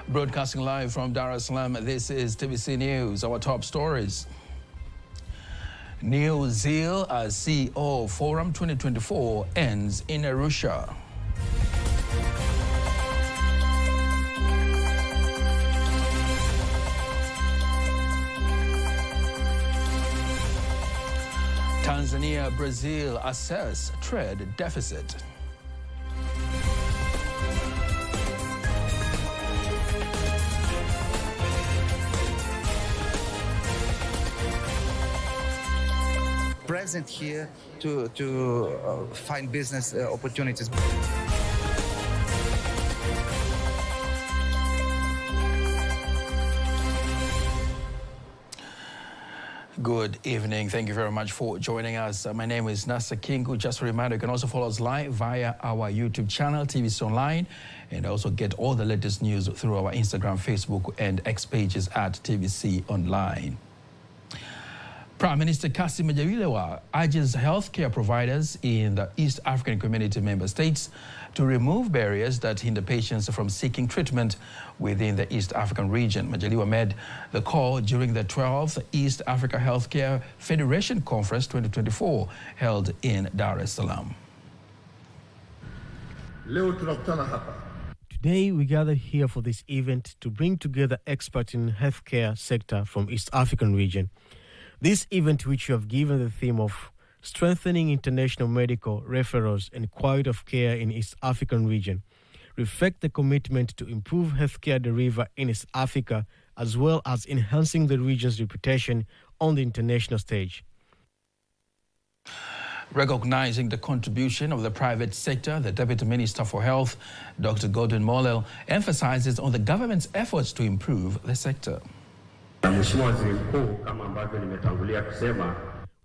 Broadcasting live from Dar es Salaam, this is TVC News. Our top stories. New zeal as CEO Forum 2024 ends in Arusha. Tanzania-Brazil assess trade deficit. Present here to find business opportunities. Good evening. Thank you very much for joining us. My name is Nasser Kingu. Just a reminder, you can also follow us live via our YouTube channel, TVC Online, and also get all the latest news through our Instagram, Facebook, and X pages at TVC Online. Prime Minister Kassim Majaliwa urges healthcare providers in the East African Community member states to remove barriers that hinder patients from seeking treatment within the East African region. Majaliwa made the call during the 12th East Africa Healthcare Federation Conference 2024 held in Dar es Salaam. Today, we gathered here for this event to bring together experts in healthcare sector from East African region. This event, which you have given the theme of strengthening international medical referrals and quality of care in East African region, reflect the commitment to improve healthcare delivery in East Africa, as well as enhancing the region's reputation on the international stage. Recognizing the contribution of the private sector, the Deputy Minister for Health, Dr. Gordon Mollel, emphasizes on the government's efforts to improve the sector. We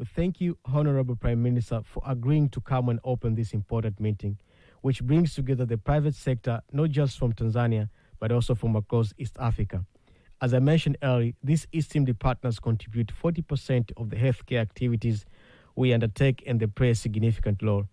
thank you, Honorable Prime Minister, for agreeing to come and open this important meeting, which brings together the private sector, not just from Tanzania, but also from across East Africa. As I mentioned earlier, these esteemed partners contribute 40% of the healthcare activities we undertake, and they play a significant role.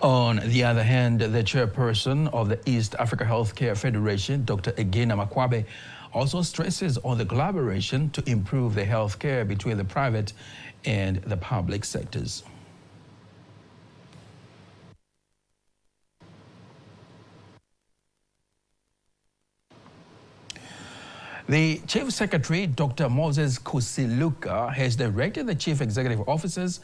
On the other hand, the chairperson of the East Africa Healthcare Federation, Dr. Egina Makwabe, also stresses on the collaboration to improve the healthcare between the private and the public sectors. The Chief Secretary, Dr. Moses Kusiluka, has directed the Chief Executive Officers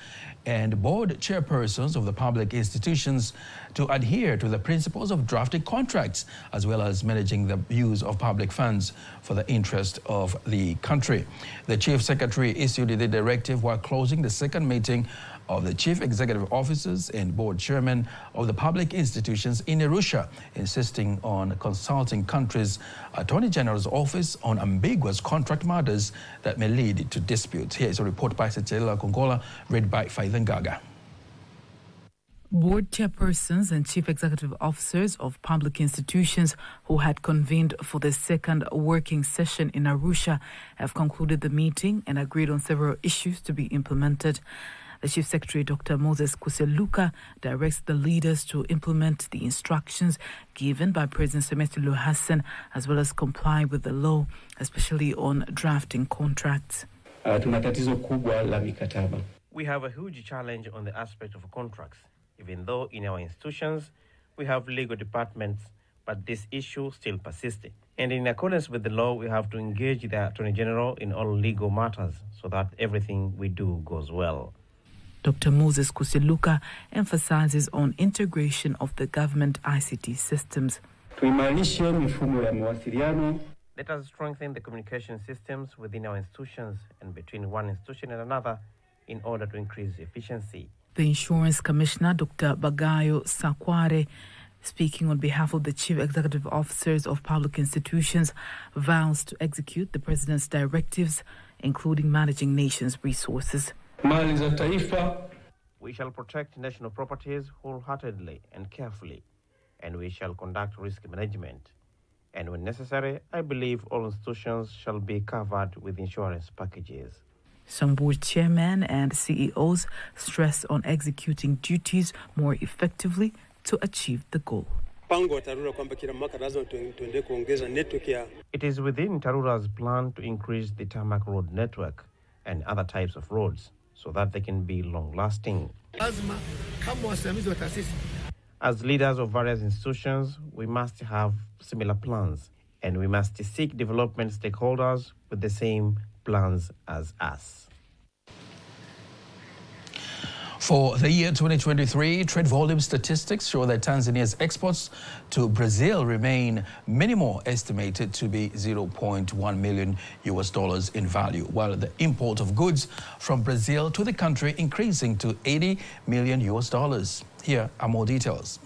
and Board Chairpersons of the public institutions to adhere to the principles of drafting contracts, as well as managing the use of public funds for the interest of the country. The Chief Secretary issued the directive while closing the second meeting of the Chief Executive Officers and Board Chairmen of the public institutions in Arusha, insisting on consulting countries' Attorney General's office on ambiguous contract matters that may lead to disputes. Here is a report by Sechela Kongola, read by Faithan Gaga. Board chairpersons and chief executive officers of public institutions who had convened for the second working session in Arusha have concluded the meeting and agreed on several issues to be implemented. The Chief Secretary, Dr. Moses Kusiluka, directs the leaders to implement the instructions given by President Samia Suluhu Hassan, as well as comply with the law, especially on drafting contracts. We have a huge challenge on the aspect of contracts, even though in our institutions we have legal departments, but this issue still persists. And in accordance with the law, we have to engage the Attorney General in all legal matters so that everything we do goes well. Dr. Moses Kusiluka emphasizes on integration of the government ICT systems. Let us strengthen the communication systems within our institutions and between one institution and another in order to increase efficiency. The Insurance Commissioner, Dr. Bagayo Sakware, speaking on behalf of the Chief Executive Officers of public institutions, vows to execute the President's directives, including managing nation's resources. We shall protect national properties wholeheartedly and carefully, and we shall conduct risk management. And when necessary, I believe all institutions shall be covered with insurance packages. Some board chairmen and CEOs stress on executing duties more effectively to achieve the goal. mpango wa TARURA kwamba kila mwaka lazima tuendelee kuongeza network ya. It is within TARURA's plan to increase the tarmac road network and other types of roads so that they can be long-lasting. As leaders of various institutions, we must have similar plans, and we must seek development stakeholders with the same plans as us. For the year 2023, trade volume statistics show that Tanzania's exports to Brazil remain minimal, estimated to be $0.1 million in value, while the import of goods from Brazil to the country increasing to $80 million. Here are more details.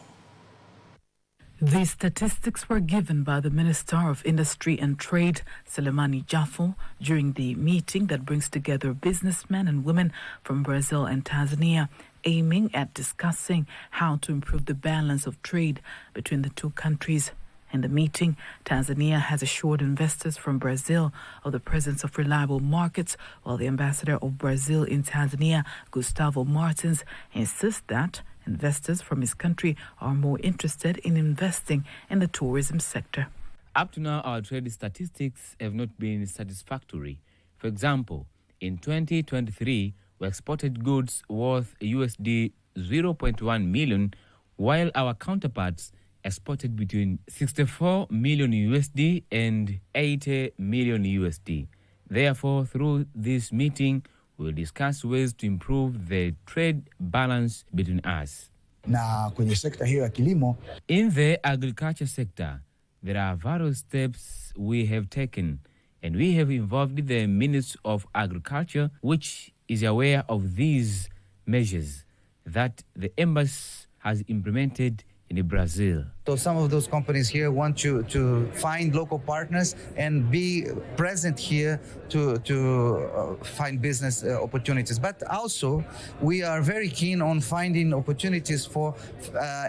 These statistics were given by the Minister of Industry and Trade, Selemani Jafo, during the meeting that brings together businessmen and women from Brazil and Tanzania, aiming at discussing how to improve the balance of trade between the two countries. In the meeting, Tanzania has assured investors from Brazil of the presence of reliable markets, while the ambassador of Brazil in Tanzania, Gustavo Martins, insists that investors from his country are more interested in investing in the tourism sector. Up to now, our trade statistics have not been satisfactory. For example, in 2023, we exported goods worth USD 0.1 million, while our counterparts exported between 64 million USD and 80 million USD. Therefore, through this meeting, we'll discuss ways to improve the trade balance between us. Na kwenye sekta hiyo ya kilimo, in the agriculture sector, there are various steps we have taken, and we have involved the Ministry of Agriculture, which is aware of these measures that the embassy has implemented in Brazil. So some of those companies here want to find local partners and be present here to find business opportunities. But also, we are very keen on finding opportunities for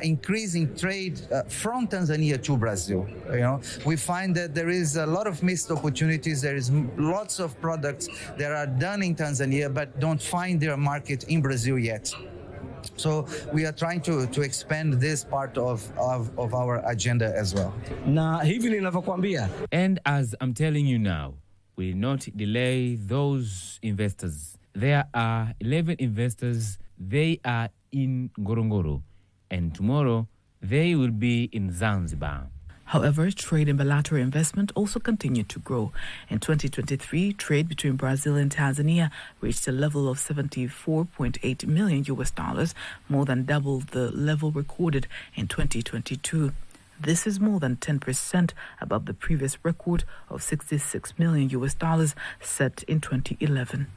increasing trade from Tanzania to Brazil. You know, we find that there is a lot of missed opportunities. There is lots of products that are done in Tanzania but don't find their market in Brazil yet. So we are trying to expand this part of our agenda as well. na hivi ninavyokuambia, And as I'm telling you now, we will not delay those investors. There are 11 investors. They are in Ngorongoro, and tomorrow they will be in Zanzibar. However, trade and bilateral investment also continued to grow. In 2023, trade between Brazil and Tanzania reached a level of $74.8 million, more than double the level recorded in 2022. This is more than 10% above the previous record of $66 million set in 2011.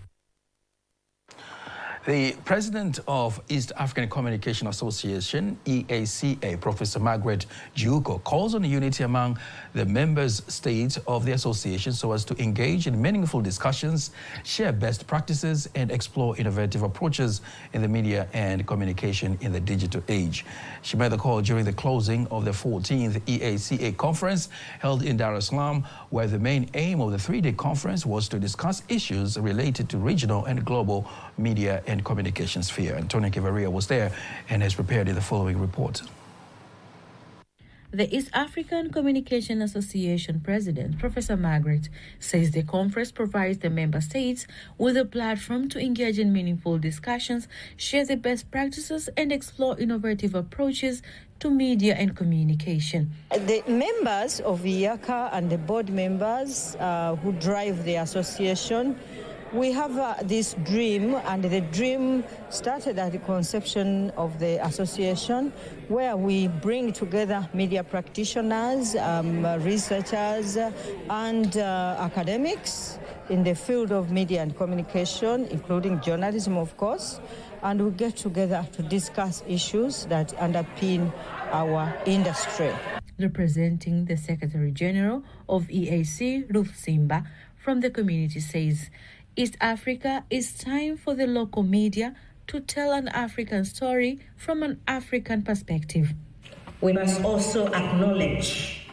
The president of East African Communication Association, EACA, Professor Margaret Giuco, calls on unity among the members states of the association so as to engage in meaningful discussions, share best practices, and explore innovative approaches in the media and communication in the digital age. She made the call during the closing of the 14th EACA conference held in Dar es Salaam, where the main aim of the three-day conference was to discuss issues related to regional and global media and communication sphere. Antonio Kivaria was there and has prepared the following report. The East African Communication Association president, Professor Margaret, says the conference provides the member states with a platform to engage in meaningful discussions, share the best practices, and explore innovative approaches to media and communication. The members of IACA and the board members who drive the association, we have this dream, and the dream started at the conception of the association, where we bring together media practitioners, researchers, and academics in the field of media and communication, including journalism, of course, and we get together to discuss issues that underpin our industry. Representing the Secretary General of EAC, Ruth Simba, from the community says, East Africa is time for the local media to tell an African story from an African perspective. We must also acknowledge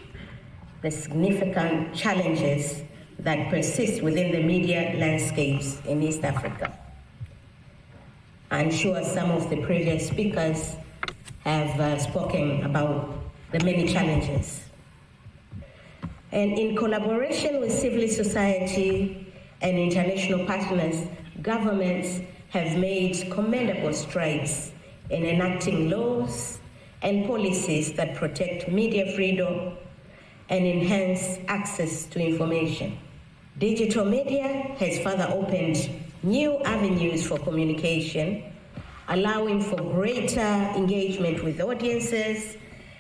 the significant challenges that persist within the media landscapes in East Africa. I'm sure some of the previous speakers have spoken about the many challenges. And in collaboration with civil society and international partners, governments have made commendable strides in enacting laws and policies that protect media freedom and enhance access to information. Digital media has further opened new avenues for communication, allowing for greater engagement with audiences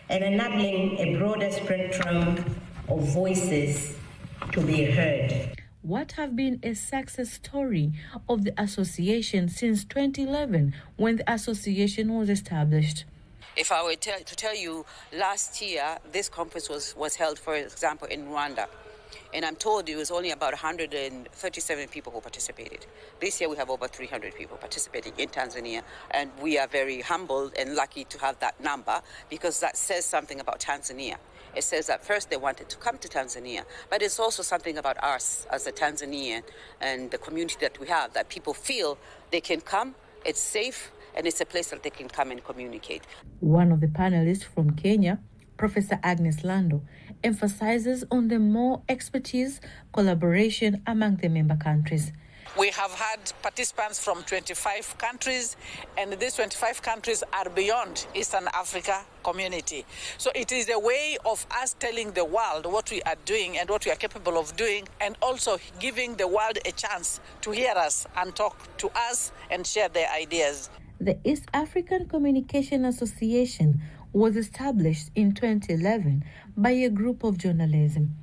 and enabling a broader spectrum of voices to be heard. What have been a success story of the association since 2011 when the association was established? If I were to tell you, last year this conference was held, for example, in Rwanda, and I'm told it was only about 137 people who participated. This year we have over 300 people participating in Tanzania, and we are very humbled and lucky to have that number, because that says something about Tanzania. It says that first they wanted to come to Tanzania, but it's also something about us as a Tanzanian and the community that we have, that people feel they can come, it's safe, and it's a place that they can come and communicate. One of the panelists from Kenya, Professor Agnes Lando, emphasizes on the more expertise, collaboration among the member countries. We have had participants from 25 countries, and these 25 countries are beyond Eastern Africa community. So it is a way of us telling the world what we are doing and what we are capable of doing, and also giving the world a chance to hear us and talk to us and share their ideas. The East African Communication Association was established in 2011 by a group of journalism,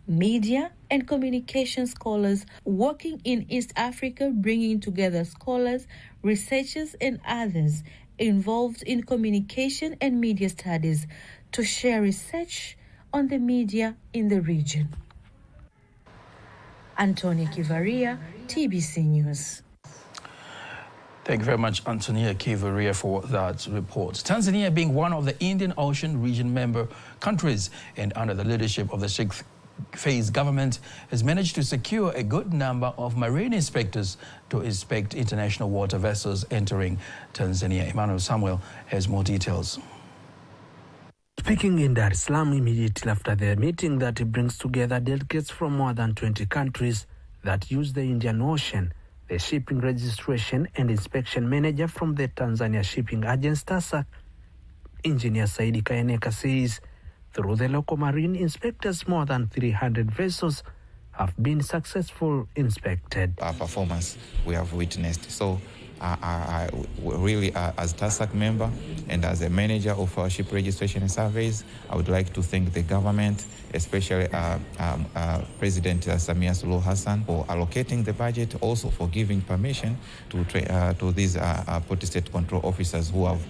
media and communication scholars working in East Africa, bringing together scholars, researchers and others involved in communication and media studies to share research on the media in the region. Antonia Kivaria, TBC News. Thank you very much, Antonia Kivaria, for that report. Tanzania, being one of the Indian Ocean region member countries and under the leadership of the sixth phase government, has managed to secure a good number of marine inspectors to inspect international water vessels entering Tanzania. Emmanuel Samuel has more details. Speaking in Dar es Salaam immediately after the meeting that brings together delegates from more than 20 countries that use the Indian Ocean, the shipping registration and inspection manager from the Tanzania Shipping Agency, TASAC, Engineer Saidi Kayeneka, says through the local marine inspectors, more than 300 vessels have been successfully inspected. Our performance we have witnessed. So I really, as TASAC member and as a manager of our ship registration and surveys, I would like to thank the government, especially President Samia Suluhu Hassan, for allocating the budget, also for giving permission to these Port State Control officers who have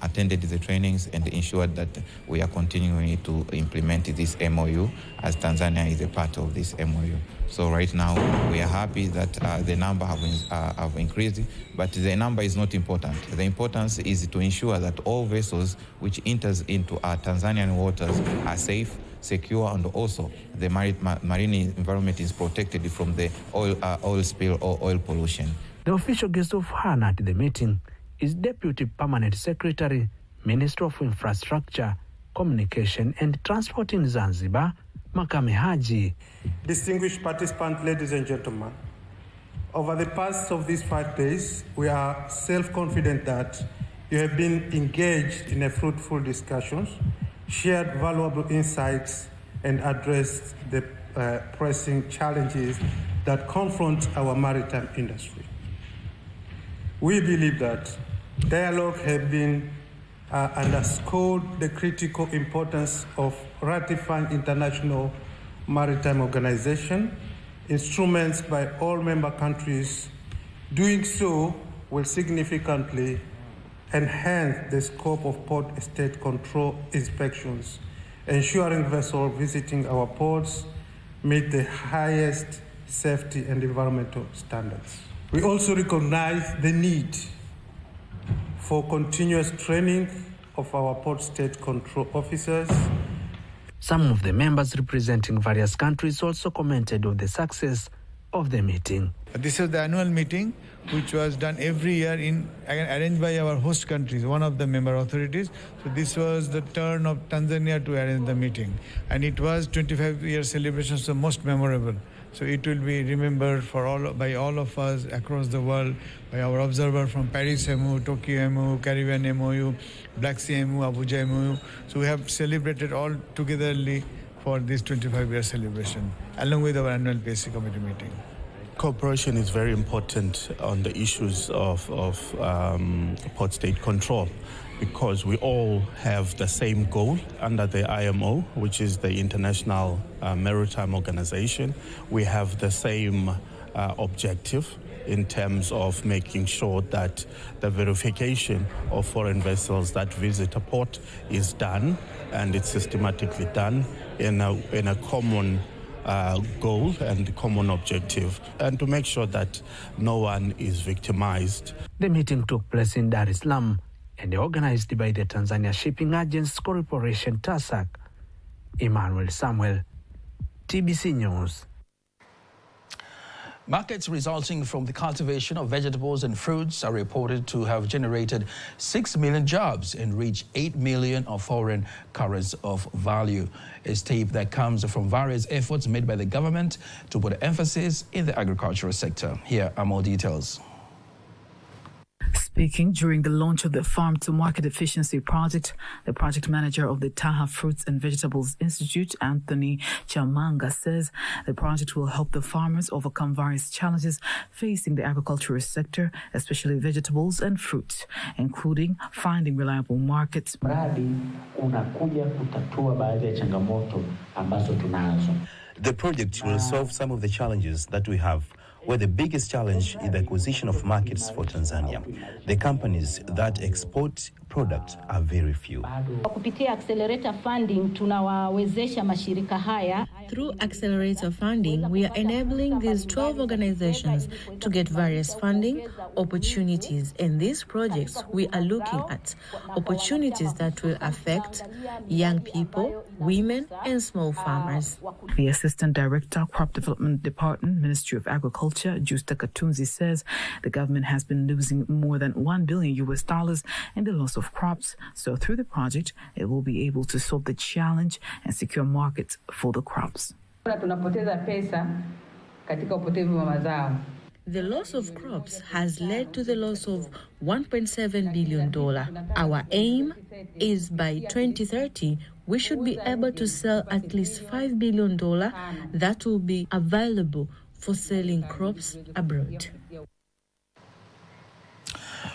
attended the trainings and ensured that we are continuing to implement this MOU, as Tanzania is a part of this MOU. So right now we are happy that the number have increased, but the number is not important. The importance is to ensure that all vessels which enters into our Tanzanian waters are safe, secure, and also the marine environment is protected from the oil spill or oil pollution. The official guest of honor at the meeting is Deputy Permanent Secretary, Minister of Infrastructure, Communication and Transport in Zanzibar, Makame Haji. Distinguished participants, ladies and gentlemen, over the past of these 5 days, we are self-confident that you have been engaged in a fruitful discussions, shared valuable insights, and addressed the pressing challenges that confront our maritime industry. We believe that dialogue has been underscored the critical importance of ratifying international maritime organization instruments by all member countries. Doing so will significantly enhance the scope of port state control inspections, ensuring vessels visiting our ports meet the highest safety and environmental standards. We also recognize the need for continuous training of our port state control officers. Some of the members representing various countries also commented on the success of the meeting. This is the annual meeting, which was done every year arranged by our host countries, one of the member authorities. So this was the turn of Tanzania to arrange the meeting. And it was 25-year celebration, so most memorable. So it will be remembered by all of us across the world, by our observer from Paris MOU, Tokyo MOU, Caribbean MOU, Black Sea MOU, Abuja MOU. So we have celebrated all togetherly for this 25-year celebration, along with our annual PSC committee meeting. Cooperation is very important on the issues of port state control, because we all have the same goal under the IMO, which is the International Maritime Organization. We have the same objective in terms of making sure that the verification of foreign vessels that visit a port is done, and it's systematically done in a common goal and common objective, and to make sure that no one is victimized. The meeting took place in Dar es Salaam and organized by the Tanzania Shipping Agents Corporation, TASAC. Emmanuel Samuel, TBC News. Markets resulting from the cultivation of vegetables and fruits are reported to have generated 6 million jobs and reached 8 million of foreign currency of value. A step that comes from various efforts made by the government to put emphasis in the agricultural sector. Here are more details. Speaking during the launch of the Farm to Market Efficiency Project, the project manager of the Taha Fruits and Vegetables Institute, Anthony Chamanga, says the project will help the farmers overcome various challenges facing the agricultural sector, especially vegetables and fruits, including finding reliable markets. The project will solve some of the challenges that we have, where the biggest challenge is the acquisition of markets for Tanzania. The companies that export products are very few. Through Accelerator Funding, we are enabling these 12 organizations to get various funding opportunities. In these projects, we are looking at opportunities that will affect young people, women, and small farmers. The Assistant Director, Crop Development Department, Ministry of Agriculture, Justa Katunzi, says the government has been losing more than $1 billion in the loss of crops. So through the project, it will be able to solve the challenge and secure markets for the crops. The loss of crops has led to the loss of $1.7 billion. Our aim is by 2030, we should be able to sell at least $5 billion that will be available for selling crops abroad.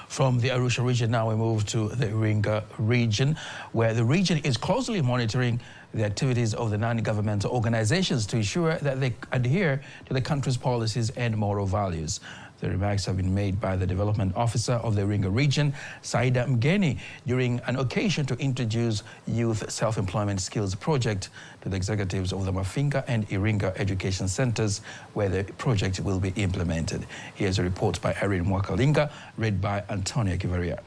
From the Arusha region, now we move to the Iringa region, where the region is closely monitoring the activities of the non-governmental organizations to ensure that they adhere to the country's policies and moral values. The remarks have been made by the development officer of the Iringa region, Saida Mgeni, during an occasion to introduce Youth Self-Employment Skills Project to the executives of the Mafinga and Iringa education centers, where the project will be implemented. Here's a report by Erin Mwakalinga, read by Antonia Kivaria.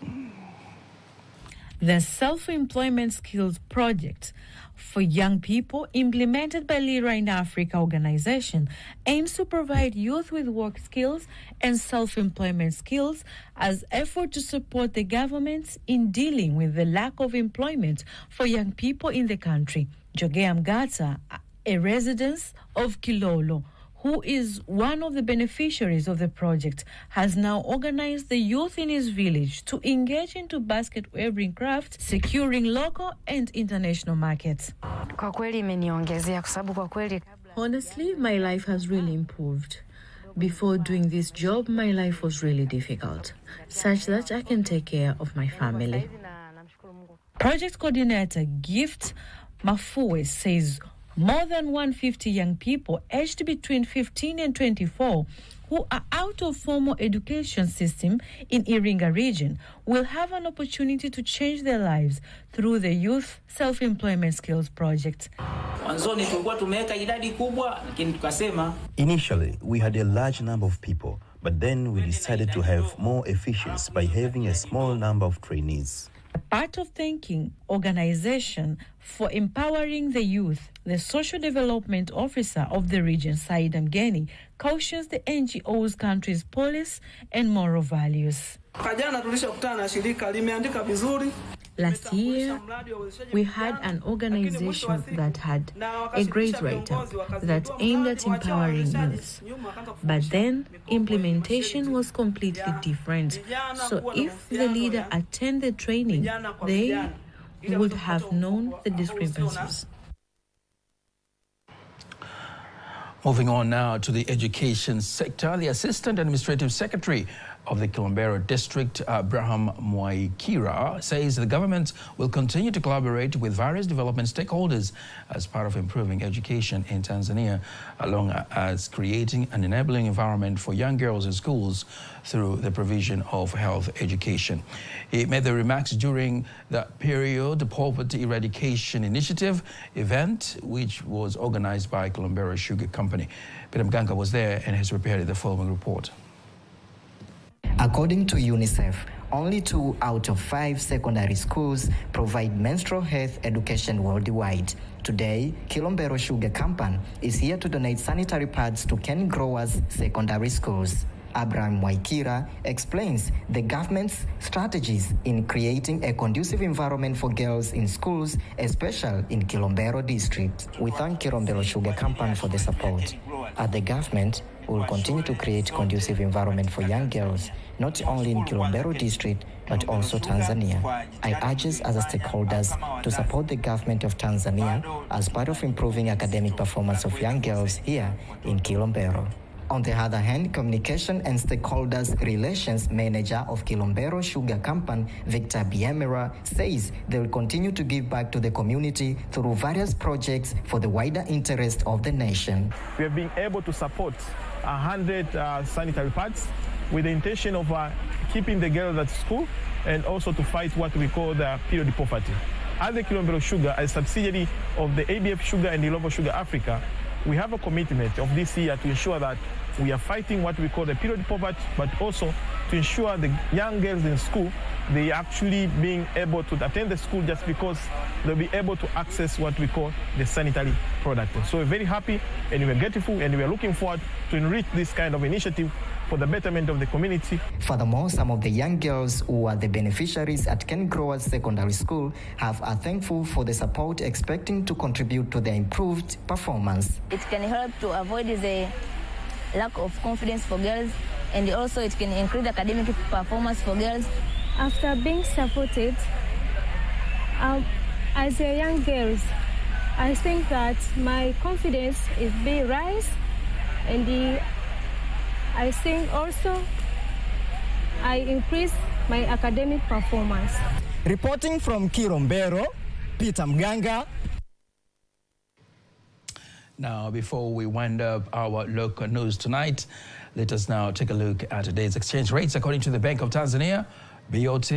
The Self-Employment Skills Project for young people, implemented by Lira in Africa organization, aims to provide youth with work skills and self-employment skills as effort to support the government in dealing with the lack of employment for young people in the country. Jogea Mgata, a resident of Kilolo, who is one of the beneficiaries of the project, has now organized the youth in his village to engage into basket weaving craft, securing local and international markets. Honestly, my life has really improved. Before doing this job, my life was really difficult, such that I can take care of my family. Project coordinator Gift Mafue says more than 150 young people aged between 15 and 24 who are out of formal education system in Iringa region will have an opportunity to change their lives through the Youth Self-Employment Skills Project. Initially, we had a large number of people, but then we decided to have more efficiency by having a small number of trainees. Part of thanking organization for empowering the youth, the social development officer of the region, Saida Mgeni, cautions the NGO's country's policy and moral values. Last year, we had an organization that had a great write-up that aimed at empowering youth. But then, implementation was completely different. So if the leader attended training, they would have known the discrepancies. Moving on now to the education sector, the Assistant Administrative Secretary of the Kilombero District, Abraham Mwaikira, says the government will continue to collaborate with various development stakeholders as part of improving education in Tanzania, along as creating an enabling environment for young girls in schools through the provision of health education. He made the remarks during the Period Poverty Eradication Initiative event, which was organized by Kilombero Sugar Company. Peter Mganga was there and has prepared the following report. According to UNICEF, only 2 out of 5 secondary schools provide menstrual health education worldwide. Today, Kilombero Sugar Company is here to donate sanitary pads to cane growers' secondary schools. Abraham Mwaikira explains the government's strategies in creating a conducive environment for girls in schools, especially in Kilombero district. We thank Kilombero Sugar Company for the support. At the government, we will continue to create conducive environment for young girls, not only in Kilombero district, but also Tanzania. I urge us as stakeholders to support the government of Tanzania as part of improving academic performance of young girls here in Kilombero. On the other hand, Communication and Stakeholders Relations Manager of Kilombero Sugar Company, Victor Biemera, says they will continue to give back to the community through various projects for the wider interest of the nation. We have been able to support 100 sanitary pads with the intention of keeping the girls at school and also to fight what we call the period poverty. As the Kilombero Sugar, a subsidiary of the ABF Sugar and the Ilovo Sugar Africa, we have a commitment of this year to ensure that we are fighting what we call the period poverty, but also to ensure the young girls in school, they actually being able to attend the school just because they'll be able to access what we call the sanitary product. So we're very happy and we're grateful and we're looking forward to enrich this kind of initiative for the betterment of the community. Furthermore, some of the young girls who are the beneficiaries at Ken Growers Secondary School are thankful for the support, expecting to contribute to their improved performance. It can help to avoid the lack of confidence for girls, and also it can increase academic performance for girls. After being supported, as a young girl, I think that my confidence is being raised, and I think also I increase my academic performance. Reporting from Kilombero, Peter Mganga. Now, before we wind up our local news tonight, let us now take a look at today's exchange rates according to the Bank of Tanzania, BOT.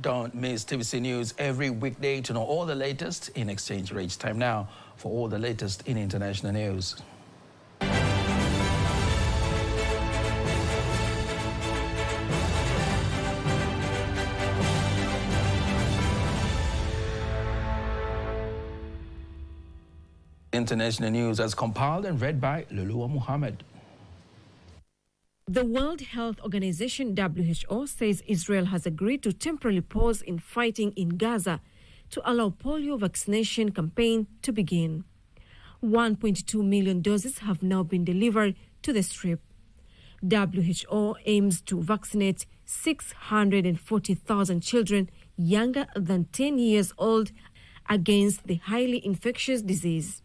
Don't miss TVC News every weekday to know all the latest in exchange rates. Time now for all the latest in international news. International news as compiled and read by Lulua Muhammad. The World Health Organization, WHO, says Israel has agreed to temporarily pause in fighting in Gaza to allow polio vaccination campaign to begin. 1.2 million doses have now been delivered to the Strip. WHO aims to vaccinate 640,000 children younger than 10 years old against the highly infectious disease.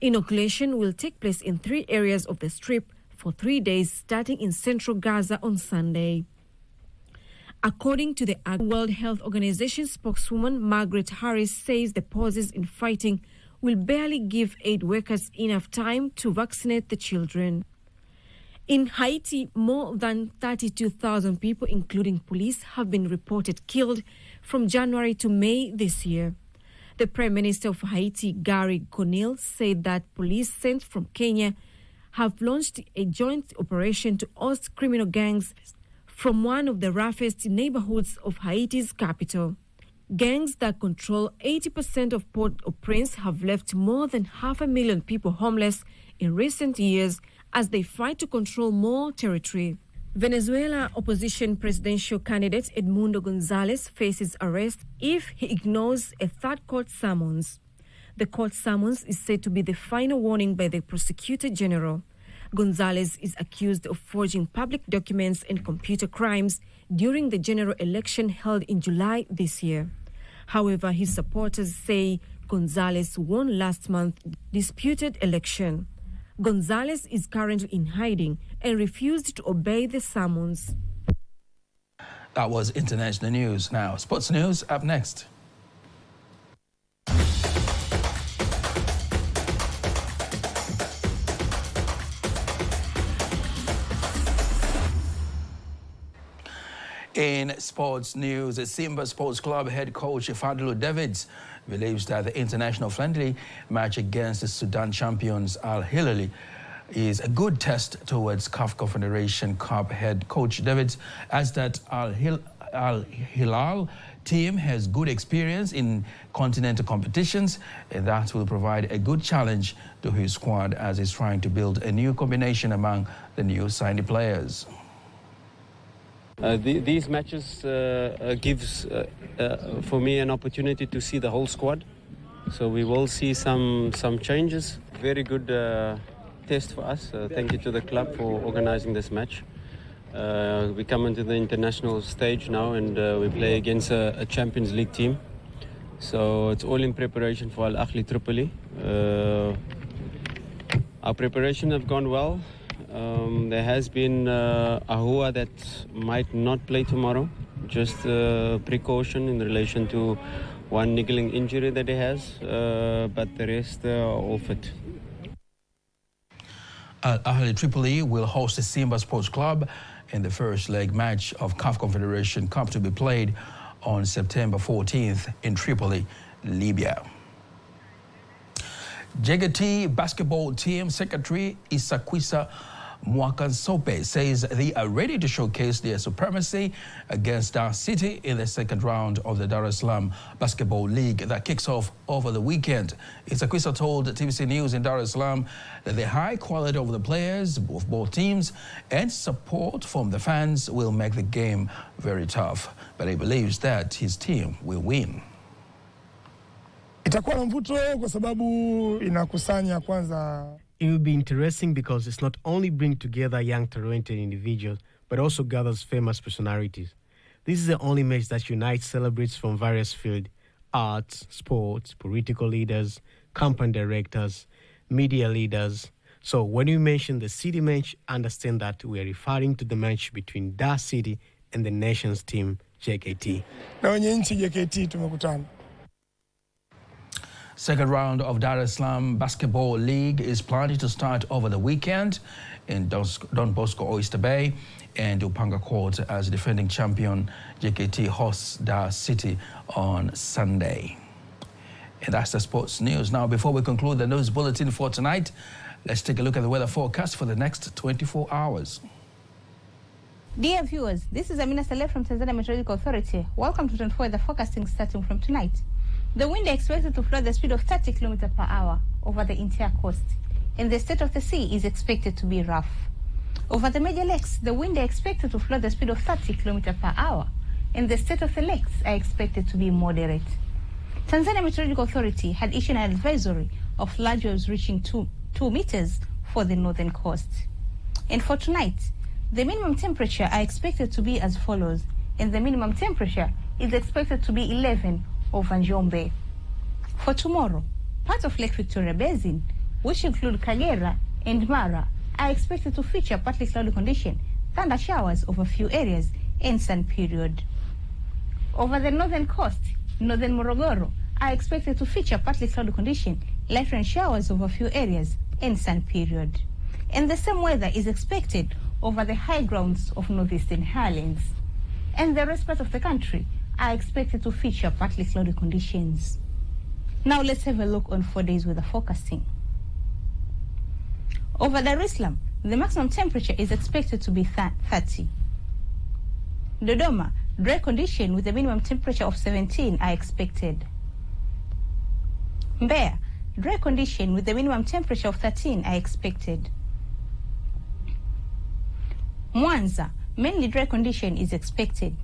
Inoculation will take place in 3 areas of the Strip for 3 days, starting in central Gaza on Sunday. According to the World Health Organization spokeswoman, Margaret Harris says the pauses in fighting will barely give aid workers enough time to vaccinate the children. In Haiti, more than 32,000 people, including police, have been reported killed from January to May this year. The Prime Minister of Haiti, Gary Conille, said that police sent from Kenya have launched a joint operation to oust criminal gangs from one of the roughest neighborhoods of Haiti's capital. Gangs that control 80% of Port-au-Prince have left more than 500,000 people homeless in recent years as they fight to control more territory. Venezuela opposition presidential candidate Edmundo Gonzalez faces arrest if he ignores a third court summons. The court summons is said to be the final warning by the prosecutor general. Gonzalez is accused of forging public documents and computer crimes during the general election held in July this year. However, his supporters say Gonzalez won last month's disputed election. Gonzalez is currently in hiding and refused to obey the summons. That was international news. Now, sports news up next. In sports news, the Simba Sports Club head coach Fadlu Davids believes that the international friendly match against the Sudan champions Al Hilal is a good test towards CAF Confederation Cup. Head coach Davids adds that Al Hilal team has good experience in continental competitions, and that will provide a good challenge to his squad as he's trying to build a new combination among the new signed players. These matches gives for me an opportunity to see the whole squad. So we will see some changes. Very good test for us. Thank you to the club for organizing this match. We come into the international stage now, and we play against a Champions League team. So it's all in preparation for Al Ahly Tripoli. Our preparation have gone well. There has been Ahua that might not play tomorrow, just precaution in relation to one niggling injury that he has, but the rest are all fit. Al Ahly Tripoli will host the Simba Sports Club in the first leg match of CAF Confederation Cup to be played on September 14th in Tripoli, Libya. JKT basketball team secretary Isakwisa Mwakansope says they are ready to showcase their supremacy against Dar City in the second round of the Dar es Salaam Basketball League that kicks off over the weekend. Isakwisa told TVC News in Dar es Salaam that the high quality of the players of both teams and support from the fans will make the game very tough, but he believes that his team will win. Itakuwa na mvuto kwa sababu inakusanya kwanza. It will be interesting because it's not only bring together young talented individuals, but also gathers famous personalities. This is the only match that unites celebrities from various fields: arts, sports, political leaders, company directors, media leaders. So when you mention the city match, understand that we are referring to the match between Dar City and the nation's team, JKT. Na wenye nchi JKT tumekutana. Second round of Dar es Salaam Basketball League is planned to start over the weekend in Don Bosco Oyster Bay and Upanga Court as defending champion JKT hosts Dar City on Sunday. And that's the sports news. Now, before we conclude the news bulletin for tonight, let's take a look at the weather forecast for the next 24 hours. Dear viewers, this is Amina Saleh from Tanzania Meteorological Authority. Welcome to 24 weather forecasting starting from tonight. The wind is expected to flow at the speed of 30 km per hour over the entire coast, and the state of the sea is expected to be rough. Over the major lakes, the wind is expected to flow at the speed of 30 km per hour, and the state of the lakes are expected to be moderate. Tanzania Meteorological Authority had issued an advisory of large waves reaching 2 meters for the northern coast. And for tonight, the minimum temperature are expected to be as follows, and the minimum temperature is expected to be 11 over Njombe. For tomorrow, parts of Lake Victoria Basin, which include Kagera and Mara, are expected to feature partly cloudy condition, thunder showers over a few areas, and sun period. Over the northern coast, northern Morogoro are expected to feature partly cloudy condition light rain showers over a few areas and sun period. And the same weather is expected over the high grounds of northeastern highlands. And the rest part of the country are expected to feature partly cloudy conditions. Now let's have a look on 4 days weather forecasting. Over Dar es Salaam, the maximum temperature is expected to be 30. Dodoma, dry condition with a minimum temperature of 17 are expected. Mbeya, dry condition with a minimum temperature of 13 are expected. Mwanza, mainly dry condition is expected.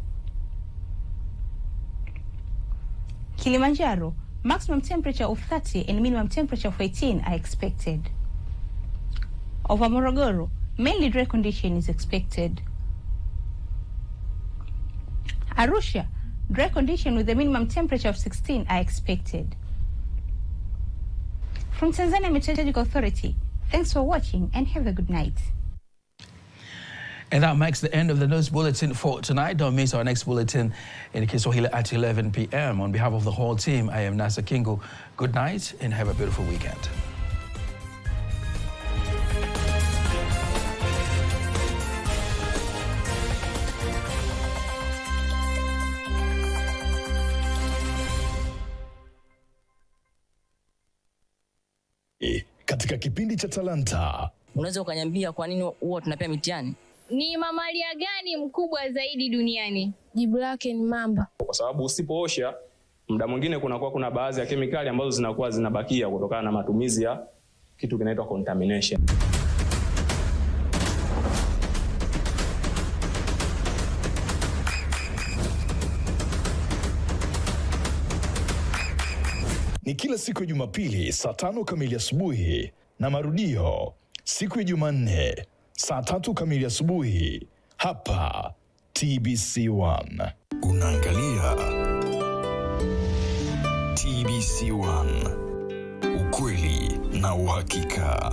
Kilimanjaro, maximum temperature of 30 and minimum temperature of 18 are expected. Over Morogoro, mainly dry condition is expected. Arusha, dry condition with a minimum temperature of 16 are expected. From Tanzania Meteorological Authority, thanks for watching and have a good night. And that marks the end of the news bulletin for tonight. Don't miss our next bulletin in Kiswahili at 11 p.m. On behalf of the whole team, I am Nasa Kingu. Good night and have a beautiful weekend. Katika kipindi cha Talanta. Unaweza ukaniambia kwa nini huwa tunapea mitihani? Ni mamalia gani mkubwa zaidi duniani? Jibu lake ni mamba. Kwa sababu usipoosha, muda mwingine kuna baadhi ya kemikali ambazo zinakuwa zinabakia kutokana na matumizi ya kitu kinaitwa contamination. Ni kila siku ya Jumapili saa 5 kamili asubuhi na marudio siku ya Jumanne saa 3 kamili asubuhi hapa TBC1. Unaangalia TBC1, ukweli na uhakika.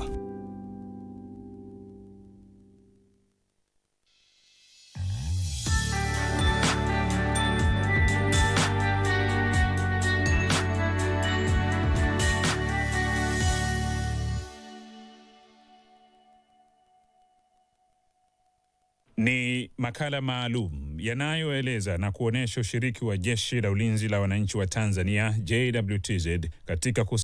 Ni makala maalum yanayoeleza na kuonesha ushiriki wa Jeshi la Ulinzi la Wananchi wa Tanzania JWTZ katika